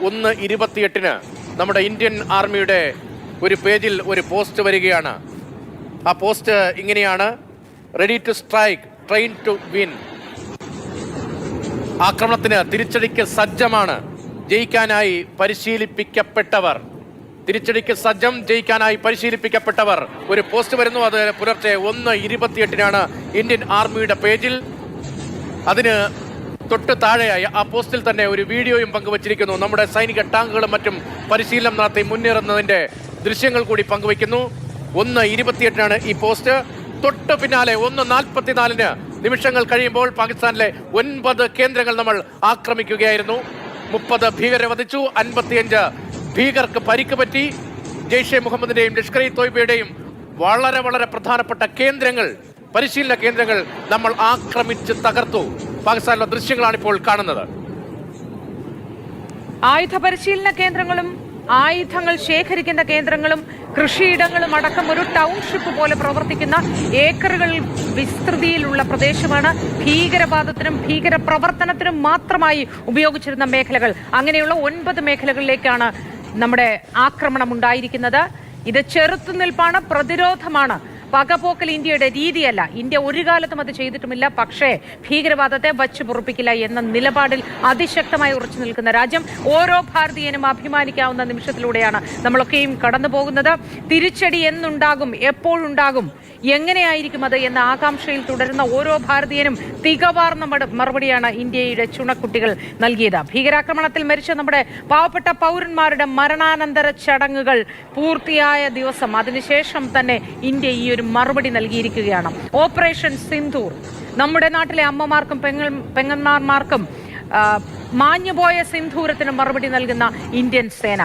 1:28 നമ്മുടെ ഇന്ത്യൻ ആർമിയുടെ ഒരു പേജിൽ ഒരു പോസ്റ്റ് വരികയാണ്. ആ പോസ്റ്റ് ഇങ്ങനെയാണ്: ready to strike, train to win. ആക്രമണത്തിന് തിരിച്ചടിക്ക് സജ്ജമാണ്, ജയിക്കാനായി പരിശീലിപ്പിക്കപ്പെട്ടവർ. തിരിച്ചടിക്ക് സജ്ജം, ജയിക്കാനായി പരിശീലിപ്പിക്കപ്പെട്ടവർ. ഒരു പോസ്റ്റ് വരുന്നു. അത് പുലർച്ചെ 1:28 ഇന്ത്യൻ ആർമിയുടെ പേജിൽ. അതിന് തൊട്ട് താഴെയായി ആ പോസ്റ്റിൽ തന്നെ ഒരു വീഡിയോയും പങ്കുവച്ചിരിക്കുന്നു. നമ്മുടെ സൈനിക ടാങ്കുകളും മറ്റും പരിശീലനം നടത്തി മുന്നേറുന്നതിന്റെ ദൃശ്യങ്ങൾ കൂടി പങ്കുവയ്ക്കുന്നു. 1:28 ഈ പോസ്റ്റ്. തൊട്ട് പിന്നാലെ 1:44 നിമിഷങ്ങൾ കഴിയുമ്പോൾ പാകിസ്ഥാനിലെ 9 കേന്ദ്രങ്ങൾ നമ്മൾ ആക്രമിക്കുകയായിരുന്നു. 30 ഭീകരരെ വധിച്ചു, 55 ഭീകർക്ക് പരിക്ക് പറ്റി. ജെയ്ഷെ മുഹമ്മദിന്റെയും ലഷ്കർ ഇ തോയ്ബയുടെയും വളരെ വളരെ പ്രധാനപ്പെട്ട കേന്ദ്രങ്ങൾ, പരിശീലന കേന്ദ്രങ്ങൾ നമ്മൾ ആക്രമിച്ച് തകർത്തു. പാകിസ്ഥാനിലെ ദൃശ്യങ്ങളാണ് ഇപ്പോൾ കാണുന്നത്. ആയുധ പരിശീലന കേന്ദ്രങ്ങളും ആയുധങ്ങൾ ശേഖരിക്കുന്ന കേന്ദ്രങ്ങളും കൃഷിയിടങ്ങളും അടക്കം ഒരു ടൗൺഷിപ്പ് പോലെ പ്രവർത്തിക്കുന്ന ഏക്കറുകൾ വിസ്തൃതിയിലുള്ള പ്രദേശമാണ്. ഭീകരവാദത്തിനും ഭീകരപ്രവർത്തനത്തിനും മാത്രമായി ഉപയോഗിച്ചിരുന്ന മേഖലകൾ. അങ്ങനെയുള്ള 9 മേഖലകളിലേക്കാണ് നമ്മുടെ ആക്രമണം ഉണ്ടായിരിക്കുന്നത്. ഇത് ചെറുത്തുനിൽപ്പാണ്, പ്രതിരോധമാണ്. പകപോക്കൽ ഇന്ത്യയുടെ രീതിയല്ല. ഇന്ത്യ ഒരു കാലത്തും അത് ചെയ്തിട്ടുമില്ല. പക്ഷേ ഭീകരവാദത്തെ വച്ചു പൊറുപ്പിക്കില്ല എന്ന നിലപാടിൽ അതിശക്തമായി ഉറച്ചു നിൽക്കുന്ന രാജ്യം. ഓരോ ഭാരതീയനും അഭിമാനിക്കാവുന്ന നിമിഷത്തിലൂടെയാണ് നമ്മളൊക്കെയും കടന്നു പോകുന്നത്. തിരിച്ചടി എന്നുണ്ടാകും, എപ്പോഴുണ്ടാകും, എങ്ങനെയായിരിക്കും അത് എന്ന ആകാംക്ഷയിൽ തുടരുന്ന ഓരോ ഭാരതീയനും തികവാർന്ന മറുപടിയാണ് ഇന്ത്യയുടെ ചുണക്കുട്ടികൾ നൽകിയത്. ഭീകരാക്രമണത്തിൽ മരിച്ച നമ്മുടെ പാവപ്പെട്ട പൗരന്മാരുടെ മരണാനന്തര ചടങ്ങുകൾ പൂർത്തിയായ ദിവസം, അതിനുശേഷം തന്നെ ഇന്ത്യ ഈ ഒരു മറുപടി നൽകിയിരിക്കുകയാണ്. ഓപ്പറേഷൻ സിന്ദൂർ. നമ്മുടെ നാട്ടിലെ അമ്മമാർക്കും പെങ്ങന്മാർക്കും മാഞ്ഞുപോയ സിന്ദൂരത്തിന് മറുപടി നൽകുന്ന ഇന്ത്യൻ സേന.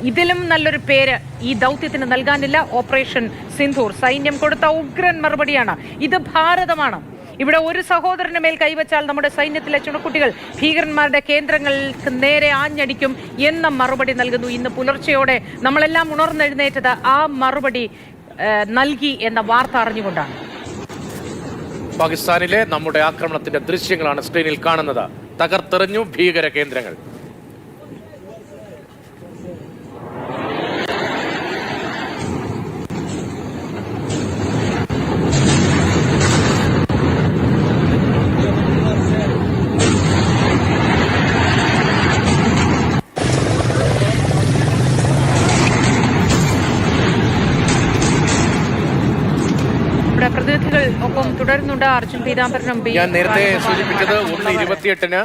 ഇതിലും നല്ലൊരു പേര് ഈ ദൗത്യത്തിന് നൽകാനില്ല. ഓപ്പറേഷൻ സിന്ദൂർ. സൈന്യം കൊടുത്ത ഉഗ്രൻ മറുപടിയാണ്. ഇത് ഭാരതമാണ്. ഇവിടെ ഒരു സഹോദരന് മേൽ കൈവച്ചാൽ നമ്മുടെ സൈന്യത്തിലെ ചുണക്കുട്ടികൾ ഭീകരന്മാരുടെ കേന്ദ്രങ്ങൾക്ക് നേരെ ആഞ്ഞടിക്കും എന്ന മറുപടി നൽകുന്നു. ഇന്ന് പുലർച്ചെയോടെ നമ്മളെല്ലാം ഉണർന്നെഴുന്നേറ്റത് ആ മറുപടി നൽകി എന്ന വാർത്ത അറിഞ്ഞുകൊണ്ടാണ്. പാകിസ്ഥാനിലെ നമ്മുടെ ആക്രമണത്തിന്റെ ദൃശ്യങ്ങളാണ് സ്ക്രീനിൽ കാണുന്നത്. തകർത്തെറിഞ്ഞു ഭീകര കേന്ദ്രങ്ങൾ. പ്രതിനിധികൾ ഒപ്പം തുടരുന്നുണ്ട്. അർജുൻ പീതാംബരനും ഞാൻ നേരത്തെ സൂചിപ്പിച്ചത് 1:28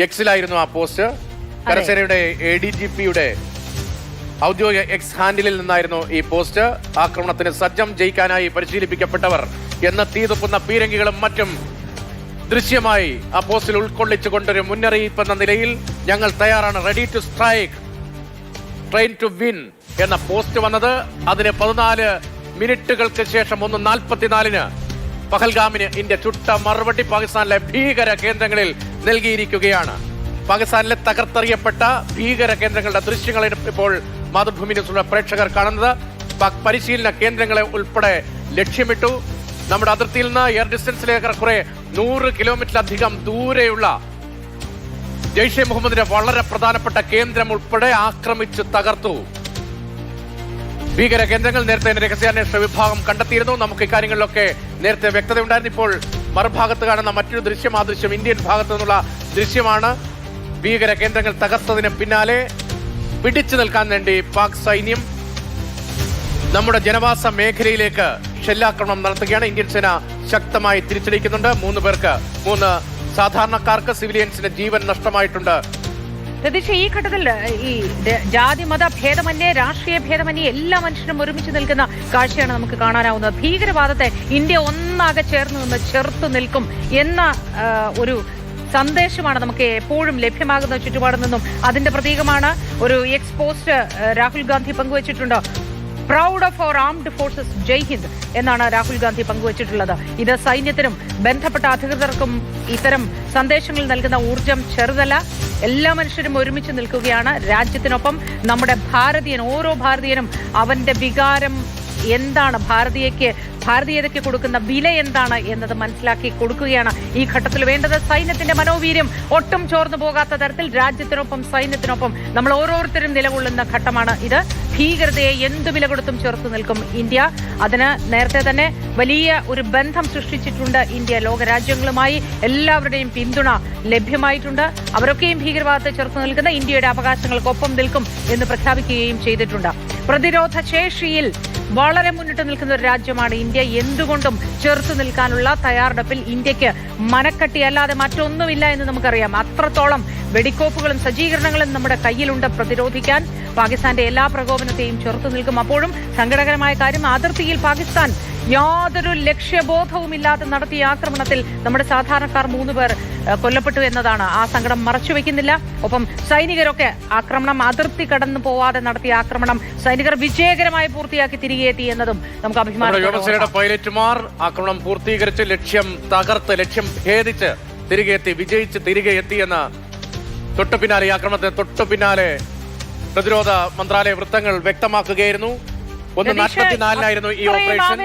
എക്സിലായിരുന്നു ആ പോസ്റ്റ്. കരസേനയുടെ ADGPയുടെ ഔദ്യോഗിക എക്സ് ഹാൻഡിലിൽ നിന്നായിരുന്നു ഈ പോസ്റ്റ്. ആക്രമണത്തിന് സജ്ജം, ജയിക്കാനായി പരിശീലിപ്പിക്കപ്പെട്ടവർ എന്ന തീതുപ്പുന്ന പീരങ്കികളും മറ്റും ദൃശ്യമായി ആ പോസ്റ്റിൽ ഉൾക്കൊള്ളിച്ചുകൊണ്ടൊരു മുന്നറിയിപ്പ് എന്ന നിലയിൽ ഞങ്ങൾ തയ്യാറാണ്. Ready to strike, train to win എന്ന പോസ്റ്റ് വന്നത്. അതിന് 14 മിനിറ്റുകൾക്ക് ശേഷം 1:44 പഹൽഗാമിന് ഇന്ത്യ ചുട്ട മറുപടി പാകിസ്ഥാനിലെ ഭീകര കേന്ദ്രങ്ങളിൽ നൽകിയിരിക്കുകയാണ്. പാകിസ്ഥാനിലെ തകർത്തെറിയപ്പെട്ട ഭീകര കേന്ദ്രങ്ങളുടെ ദൃശ്യങ്ങൾ ഇപ്പോൾ മാതൃഭൂമി ന്യൂസിലുള്ള പ്രേക്ഷകർ കാണുന്നത്. പരിശീലന കേന്ദ്രങ്ങളെ ഉൾപ്പെടെ ലക്ഷ്യമിട്ടു. നമ്മുടെ അതിർത്തിയിൽ നിന്ന് എയർ ഡിസ്റ്റൻസിലേക്ക് കുറെ 100 കിലോമീറ്ററിലധികം ദൂരെയുള്ള ജെയ്ഷെ മുഹമ്മദിന്റെ വളരെ പ്രധാനപ്പെട്ട കേന്ദ്രം ഉൾപ്പെടെ ആക്രമിച്ച് തകർത്തു. ഭീകര കേന്ദ്രങ്ങൾ നേരത്തെ രഹസ്യാന്വേഷണ വിഭാഗം കണ്ടെത്തിയിരുന്നു. നമുക്ക് ഇക്കാര്യങ്ങളിലൊക്കെ നേരത്തെ വ്യക്തതയുണ്ടായിരുന്നു. ഇപ്പോൾ മറുഭാഗത്ത് കാണുന്ന മറ്റൊരു ദൃശ്യം, ആ ദൃശ്യം ഇന്ത്യൻ ഭാഗത്തു നിന്നുള്ള ദൃശ്യമാണ്. ഭീകര കേന്ദ്രങ്ങൾ തകർത്തതിന് പിന്നാലെ പിടിച്ചു നിൽക്കാൻ വേണ്ടി പാക് സൈന്യം നമ്മുടെ ജനവാസ മേഖലയിലേക്ക് ഷെല്ലാക്രമണം നടത്തുകയാണ്. ഇന്ത്യൻ സേന ശക്തമായി തിരിച്ചടിക്കുന്നുണ്ട്. 3 സാധാരണക്കാർക്ക്, സിവിലിയൻസിന് ജീവൻ നഷ്ടമായിട്ടുണ്ട്. രതീഷ, ഈ ഘട്ടത്തിൽ ഈ ജാതി മത ഭേദമന്യേ, രാഷ്ട്രീയ ഭേദമന്യേ എല്ലാ മനുഷ്യരും ഒരുമിച്ച് നിൽക്കുന്ന കാഴ്ചയാണ് നമുക്ക് കാണാനാവുന്നത്. ഭീകരവാദത്തെ ഇന്ത്യ ഒന്നാകെ ചേർന്ന് നിന്ന് ചെറുത്തു നിൽക്കും എന്ന ഒരു സന്ദേശമാണ് നമുക്ക് എപ്പോഴും ലഭ്യമാകുന്ന ചുറ്റുപാടിൽ നിന്നും. അതിന്റെ പ്രതീകമാണ് ഒരു എക്സ് പോസ്റ്റ് രാഹുൽ ഗാന്ധി പങ്കുവച്ചിട്ടുണ്ട്. Proud of our armed forces, Jai Hind എന്നാണ് രാഹുൽ ഗാന്ധി പങ്കുവച്ചിട്ടുള്ളത്. ഇത് സൈന്യത്തിനും ബന്ധപ്പെട്ട അധികൃതർക്കും ഇത്തരം സന്ദേശങ്ങൾ നൽകുന്ന ഊർജം ചെറുതല്ല. എല്ലാ മനുഷ്യരും ഒരുമിച്ച് നിൽക്കുകയാണ് രാജ്യത്തിനൊപ്പം. നമ്മുടെ ഭാരതീയൻ, ഓരോ ഭാരതീയനും അവന്റെ വികാരം എന്താണ്, ഭാരതീയതയ്ക്ക് കൊടുക്കുന്ന വില എന്താണ് എന്നത് മനസ്സിലാക്കി കൊടുക്കുകയാണ് ഈ ഘട്ടത്തിൽ വേണ്ടത്. സൈന്യത്തിന്റെ മനോവീര്യം ഒട്ടും ചോർന്നു പോകാത്ത തരത്തിൽ രാജ്യത്തിനൊപ്പം സൈന്യത്തിനൊപ്പം നമ്മൾ ഓരോരുത്തരും നിലകൊള്ളുന്ന ഘട്ടമാണ് ഇത്. ഭീകരതയെ എന്തു വില കൊടുത്തും ചെറുത്തു നിൽക്കും ഇന്ത്യ. അതിന് നേരത്തെ തന്നെ വലിയ ഒരു ബന്ധം സൃഷ്ടിച്ചിട്ടുണ്ട് ഇന്ത്യ. ലോകരാജ്യങ്ങളുമായി എല്ലാവരുടെയും പിന്തുണ ലഭ്യമായിട്ടുണ്ട്. അവരൊക്കെയും ഭീകരവാദത്തെ ചെറുത്തു നിൽക്കുന്ന ഇന്ത്യയുടെ അവകാശങ്ങൾക്കൊപ്പം നിൽക്കും എന്ന് പ്രഖ്യാപിക്കുകയും ചെയ്തിട്ടുണ്ട്. പ്രതിരോധ ശേഷിയിൽ വളരെ മുന്നിട്ട് നിൽക്കുന്ന ഒരു രാജ്യമാണ് ഇന്ത്യ. എന്തുകൊണ്ടും ചെറുത്തു നിൽക്കാനുള്ള തയ്യാറെടുപ്പിൽ ഇന്ത്യക്ക് മനക്കട്ടിയല്ലാതെ മറ്റൊന്നുമില്ല എന്ന് നമുക്കറിയാം. അത്രത്തോളം വെടിക്കോപ്പുകളും സജ്ജീകരണങ്ങളും നമ്മുടെ കയ്യിലുണ്ട് പ്രതിരോധിക്കാൻ. പാകിസ്ഥാന്റെ എല്ലാ പ്രകോപനത്തെയും ചെറുത്തു നിൽക്കും. അപ്പോഴും സങ്കടകരമായ കാര്യം, അതിർത്തിയിൽ പാകിസ്ഥാൻ യാതൊരു ലക്ഷ്യബോധവുമില്ലാതെ നടത്തിയ ആക്രമണത്തിൽ നമ്മുടെ സാധാരണക്കാർ 3 പേർ കൊല്ലപ്പെട്ടു എന്നതാണ്. ആ സങ്കടം മറച്ചുവെക്കുന്നില്ല. ഒപ്പം സൈനികരൊക്കെ ആക്രമണം, അതിർത്തി കടന്നു പോവാതെ നടത്തിയ ആക്രമണം സൈനികർ വിജയകരമായി പൂർത്തിയാക്കി തിരികെ എത്തി എന്നതും നമുക്ക് അഭിമാനം. പൈലറ്റുമാർ ആക്രമണം പൂർത്തീകരിച്ച് ലക്ഷ്യം തകർത്ത്, ലക്ഷ്യം ഭേദിച്ച് തിരികെ എത്തി, വിജയിച്ച് തിരികെ എത്തിയെന്ന തൊട്ടു പിന്നാലെ, ഈ ആക്രമണത്തിന് തൊട്ടു പിന്നാലെ പ്രതിരോധ മന്ത്രാലയ വൃത്തങ്ങൾ വ്യക്തമാക്കുകയായിരുന്നു. 1:44 ഈ ഓപ്പറേഷൻ.